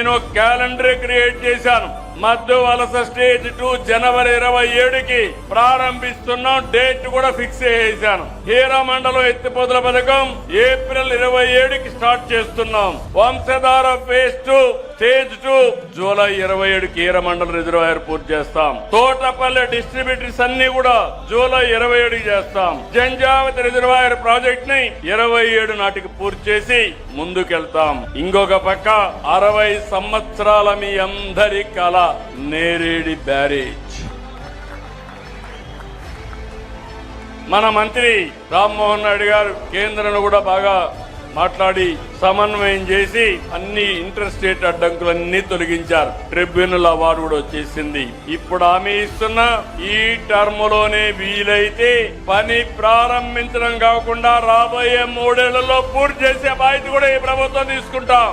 నేను calendar create చేశాను. మధ్య వలస స్టేజ్ 2 జనవరి 27కి ప్రారంభిస్తున్నాం. డేట్ కూడా ఫిక్స్ చేశాను. హీరామండలం ఎత్తిపోతల పథకం ఏప్రిల్ 27కి స్టార్ట్ చేస్తున్నాం. వంశధార ఫేజ్ 2 స్టేజ్ 2 జూలై 27కి హీరామండలం రిజర్వాయర్ పూర్తి చేస్తాం. తోటపల్లి డిస్ట్రిబ్యూటర్స్ అన్ని కూడా జూలై 27కి చేస్తాం. జంజావతి రిజర్వాయర్ ప్రాజెక్ట్ ని 27 నాటికి పూర్తి చేసి ముందుకెళ్తాం. ఇంకొక పక్క 60 సంవత్సరాల మీ అందరి కళ నేరేడి బ్యారేజ్. మన మంత్రి రామ్మోహన్ నాయుడు గారు కేంద్రం కూడా బాగా మాట్లాడి సమన్వయం చేసి అన్ని ఇంటర్ స్టేట్ అడ్డంకులన్నీ తొలగించారు. ట్రిబ్యునల్ అవార్డు కూడా వచ్చేసింది. ఇప్పుడు హామీ ఇస్తున్నా ఈ టర్మ్ లోనే వీలైతే పని ప్రారంభించడం కాకుండా రాబోయే 3 ఏళ్లలో పూర్తి చేసే బాధ్యత కూడా ఈ ప్రభుత్వం తీసుకుంటాం.